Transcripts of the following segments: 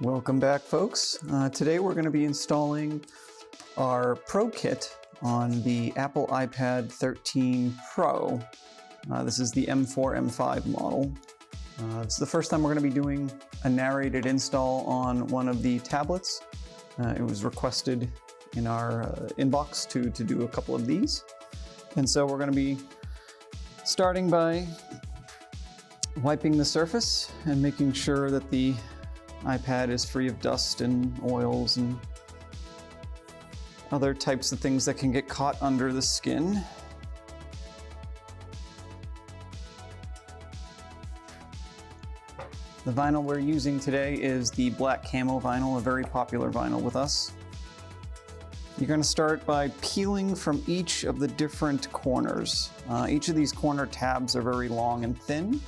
Welcome back, folks. Today we're going to be installing our Pro Kit on the Apple iPad 13 Pro. This is the M4, M5 model. This is the first time we're going to be doing a narrated install on one of the tablets. It was requested in our inbox to do a couple of these. And so we're going to be starting by wiping the surface and making sure that the iPad is free of dust and oils and other types of things that can get caught under the skin. The vinyl we're using today is the black Camo vinyl, a very popular vinyl with us. You're going to start by peeling from each of the different corners. Each of these corner tabs are very long and thin,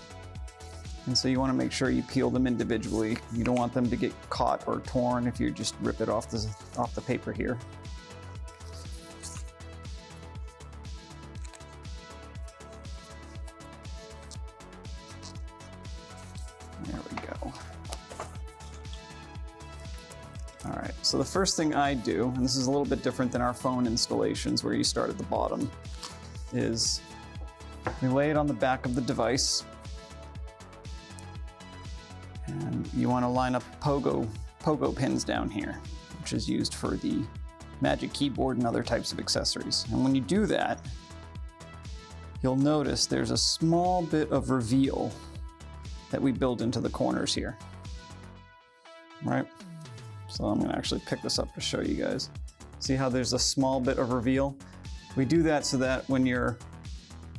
and so you want to make sure you peel them individually. You don't want them to get caught or torn if you just rip it off the paper here. There we go. All right, so the first thing I do, and this is a little bit different than our phone installations where you start at the bottom, is we lay it on the back of the device. And you want to line up pogo pins down here, which is used for the Magic Keyboard and other types of accessories. And when you do that, you'll notice there's a small bit of reveal that we build into the corners here, right? So I'm going to actually pick this up to show you guys. See how there's a small bit of reveal? We do that so that when you're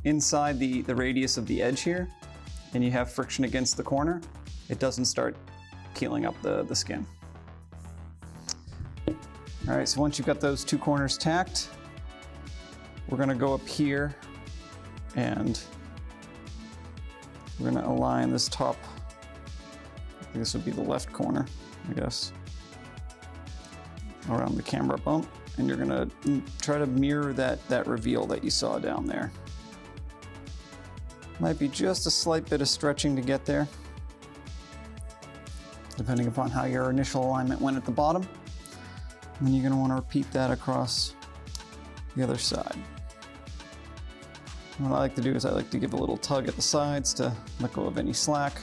inside the radius of the edge here and you have friction against the corner, it doesn't start peeling up the skin. All right, so once you've got those two corners tacked, we're gonna go up here and we're gonna align this top, I think this would be the left corner, I guess, around the camera bump, and you're gonna try to mirror that reveal that you saw down there. Might be just a slight bit of stretching to get there, depending upon how your initial alignment went at the bottom. And you're gonna wanna repeat that across the other side. What I like to do is I like to give a little tug at the sides to let go of any slack.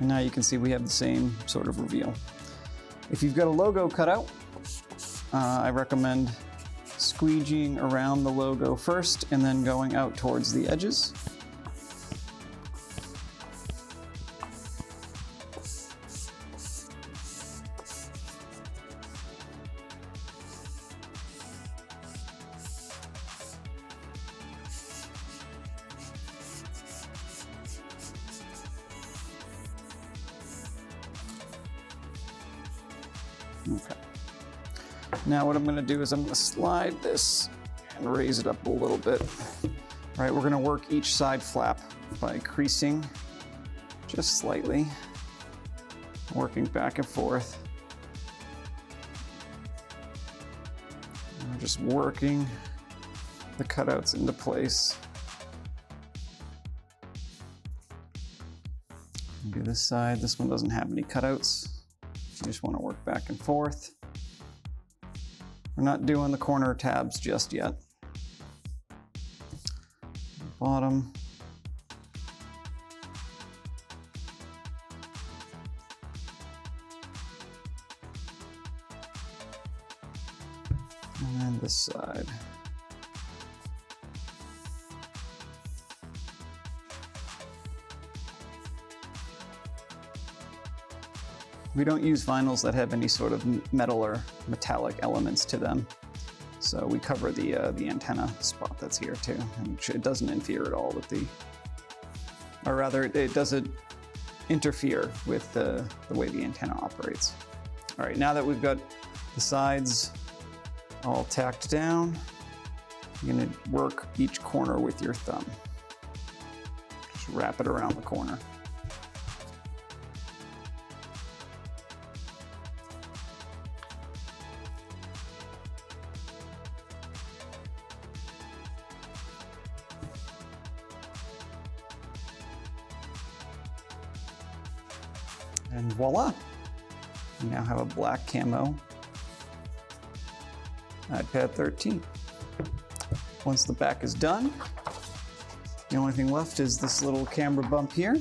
And now you can see we have the same sort of reveal. If you've got a logo cut out, I recommend squeegeeing around the logo first and then going out towards the edges. Okay. Now what I'm going to do is I'm going to slide this and raise it up a little bit. All right, we're going to work each side flap by creasing just slightly, working back and forth. And we're just working the cutouts into place. Do this side. This one doesn't have any cutouts. You just want to work back and forth. We're not doing the corner tabs just yet. Bottom. And then this side. We don't use vinyls that have any sort of metal or metallic elements to them. So we cover the antenna spot that's here too. And it doesn't interfere at all with or rather it doesn't interfere with the way the antenna operates. All right, now that we've got the sides all tacked down, you're gonna work each corner with your thumb. Just wrap it around the corner. And voila, We now have a black camo iPad 13. Once the back is done, the only thing left is this little camera bump here.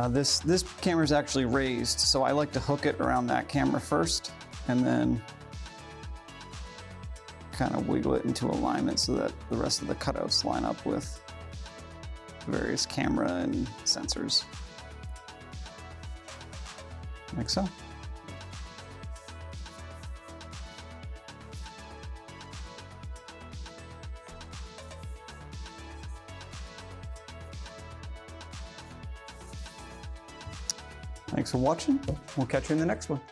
This camera is actually raised, so I like to hook it around that camera first and then kind of wiggle it into alignment so that the rest of the cutouts line up with various camera and sensors. Like so. Thanks for watching. We'll catch you in the next one.